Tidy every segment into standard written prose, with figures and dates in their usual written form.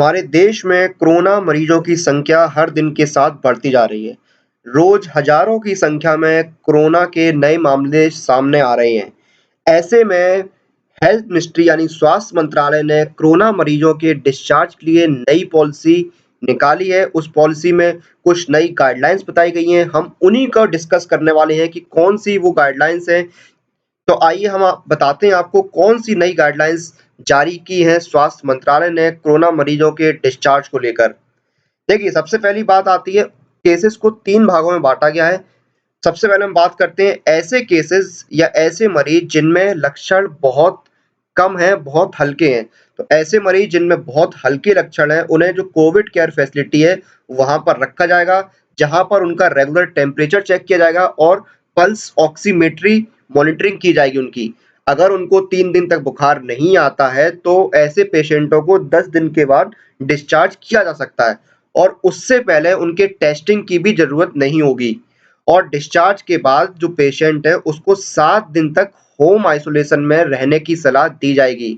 हमारे देश में कोरोना मरीजों की संख्या हर दिन के साथ बढ़ती जा रही है। रोज हजारों की संख्या में कोरोना के नए मामले सामने आ रहे हैं। ऐसे में हेल्थ मिनिस्ट्री यानी स्वास्थ्य मंत्रालय ने कोरोना मरीजों के डिस्चार्ज के लिए नई पॉलिसी निकाली है। उस पॉलिसी में कुछ नई गाइडलाइंस बताई गई हैं। हम उन्हीं को डिस्कस करने वाले हैं कि कौन सी वो गाइडलाइंस हैं। तो आइए हम बताते हैं आपको कौन सी नई गाइडलाइंस जारी की है स्वास्थ्य मंत्रालय ने कोरोना मरीजों के डिस्चार्ज को लेकर। देखिए, सबसे पहली बात आती है, केसेस को 3 भागों में बाँटा गया है। सबसे पहले हम बात करते हैं ऐसे केसेस या ऐसे मरीज जिनमें लक्षण बहुत कम हैं, बहुत हल्के हैं। तो ऐसे मरीज जिनमें बहुत हल्के लक्षण हैं, उन्हें जो कोविड केयर फैसिलिटी है, वहाँ पर रखा जाएगा, जहाँ पर उनका रेगुलर टेम्परेचर चेक किया जाएगा और पल्स ऑक्सीमेट्री मॉनिटरिंग की जाएगी उनकी। अगर उनको 3 दिन तक बुखार नहीं आता है, तो ऐसे पेशेंटों को 10 दिन के बाद डिस्चार्ज किया जा सकता है और उससे पहले उनके टेस्टिंग की भी ज़रूरत नहीं होगी। और डिस्चार्ज के बाद जो पेशेंट है उसको 7 दिन तक होम आइसोलेशन में रहने की सलाह दी जाएगी।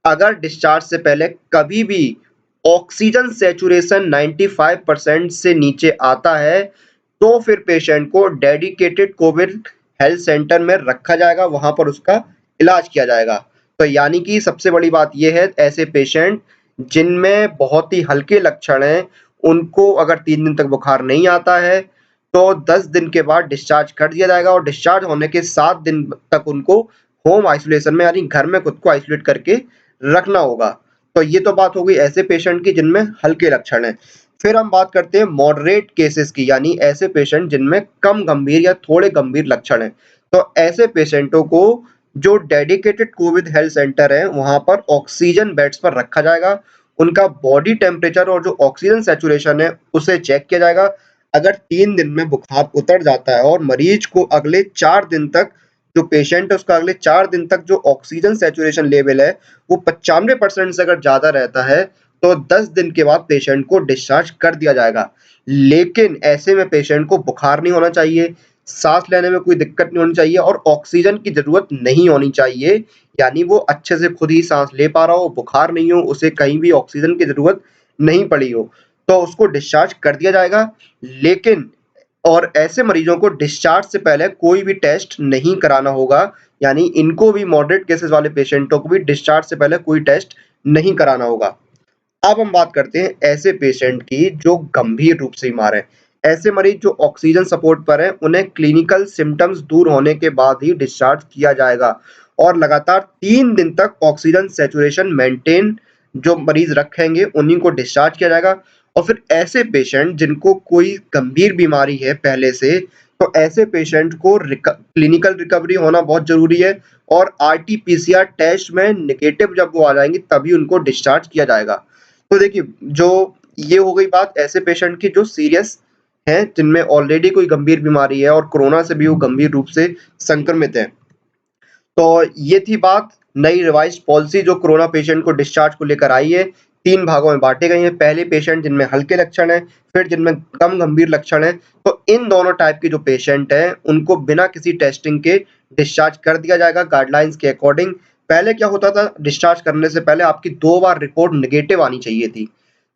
अगर डिस्चार्ज से पहले कभी भी ऑक्सीजन सैचुरेशन 95% से नीचे आता है, तो फिर पेशेंट को डेडिकेटेड कोविड हेल्थ सेंटर में रखा जाएगा, वहाँ पर उसका इलाज किया जाएगा। तो यानी कि सबसे बड़ी बात ये है, ऐसे पेशेंट जिनमें बहुत ही हल्के लक्षण हैं, उनको अगर 3 दिन तक बुखार नहीं आता है, तो 10 दिन के बाद डिस्चार्ज कर दिया जाएगा और डिस्चार्ज होने के 7 दिन तक उनको होम आइसोलेशन में यानी घर में खुद को आइसोलेट करके रखना होगा। तो ये तो बात हो गई ऐसे पेशेंट की जिनमें हल्के लक्षण हैं। फिर हम बात करते हैं मॉडरेट केसेस की, यानी ऐसे पेशेंट जिनमें कम गंभीर या थोड़े गंभीर लक्षण हैं। तो ऐसे पेशेंटों को जो डेडिकेटेड कोविड हेल्थ सेंटर है, वहाँ पर ऑक्सीजन बेड्स पर रखा जाएगा। उनका बॉडी टेम्परेचर और जो ऑक्सीजन सैचुरेशन है, उसे चेक किया जाएगा। अगर 3 दिन में बुखार उतर जाता है और मरीज को अगले 4 दिन तक जो पेशेंट है उसका अगले 4 दिन तक जो ऑक्सीजन सैचुरेशन लेवल है वो 95% से अगर ज़्यादा रहता है, तो 10 दिन के बाद पेशेंट को डिस्चार्ज कर दिया जाएगा। लेकिन ऐसे में पेशेंट को बुखार नहीं होना चाहिए, साँस लेने में कोई दिक्कत नहीं होनी चाहिए और ऑक्सीजन की ज़रूरत नहीं होनी चाहिए। यानी वो अच्छे से खुद ही साँस ले पा रहा हो, बुखार नहीं हो, उसे कहीं भी ऑक्सीजन की ज़रूरत नहीं पड़ी हो, तो उसको डिस्चार्ज कर दिया जाएगा। लेकिन और ऐसे मरीजों को डिस्चार्ज से पहले कोई भी टेस्ट नहीं कराना होगा, यानी इनको भी मॉडरेट केसेस वाले पेशेंटों को भी डिस्चार्ज से पहले कोई टेस्ट नहीं कराना होगा। अब हम बात करते हैं ऐसे पेशेंट की जो गंभीर रूप से बीमार हैं। ऐसे मरीज जो ऑक्सीजन सपोर्ट पर हैं, उन्हें क्लिनिकल सिम्पटम्स दूर होने के बाद ही डिस्चार्ज किया जाएगा और लगातार 3 दिन तक ऑक्सीजन सैचुरेशन मेंटेन जो मरीज रखेंगे, उन्हीं को डिस्चार्ज किया जाएगा। और फिर ऐसे पेशेंट जिनको कोई गंभीर बीमारी है पहले से, तो ऐसे पेशेंट को क्लिनिकल रिकवरी होना बहुत ज़रूरी है और आरटी-पीसीआर टेस्ट में नेगेटिव जब वो आ जाएँगे, तभी उनको डिस्चार्ज किया जाएगा। तो देखिए, जो ये हो गई बात ऐसे पेशेंट की जो सीरियस हैं, जिनमें ऑलरेडी कोई गंभीर बीमारी है और कोरोना से भी वो गंभीर रूप से संक्रमित हैं। तो ये थी बात नई रिवाइज़्ड पॉलिसी जो कोरोना पेशेंट को डिस्चार्ज को लेकर आई है। 3 भागों में बाँटे गए हैं। पहले पेशेंट जिनमें हल्के लक्षण हैं, फिर जिनमें कम गंभीर लक्षण हैं। तो इन दोनों टाइप के जो पेशेंट हैं, उनको बिना किसी टेस्टिंग के डिस्चार्ज कर दिया जाएगा गाइडलाइंस के अकॉर्डिंग। पहले क्या होता था, डिस्चार्ज करने से पहले आपकी 2 बार रिपोर्ट नेगेटिव आनी चाहिए थी।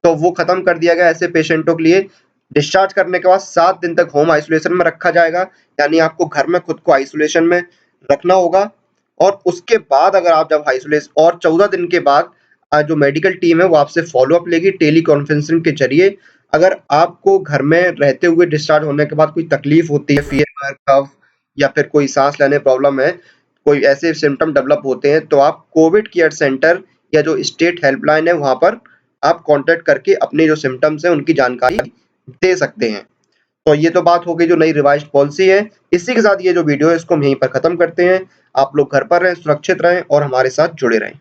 तो वो खत्म कर दिया गया ऐसे पेशेंटों के लिए। डिस्चार्ज करने के बाद 7 दिन तक होम आइसोलेशन में रखा जाएगा, यानी आपको घर में खुद को आइसोलेशन में रखना होगा और उसके बाद अगर आप जब और 14 दिन के बाद जो मेडिकल टीम है वो आपसे फ़ॉलो-अप लेगी टेली कॉन्फ्रेंसिंग के ज़रिए। अगर आपको घर में रहते हुए डिस्चार्ज होने के बाद कोई तकलीफ़ होती है, फ़ीवर, कफ़ या फिर कोई साँस लेने प्रॉब्लम है, कोई ऐसे सिम्पटम डेवलप होते हैं, तो आप कोविड केयर सेंटर या जो स्टेट हेल्पलाइन है, वहाँ पर आप कॉन्टैक्ट करके अपने जो सिम्पटम्स हैं, उनकी जानकारी दे सकते हैं। तो ये तो बात हो गई जो नई रिवाइज़्ड पॉलिसी है। इसी के साथ ये जो वीडियो है इसको हम यहीं पर ख़त्म करते हैं। आप लोग घर पर रहें, सुरक्षित रहें और हमारे साथ जुड़े रहें।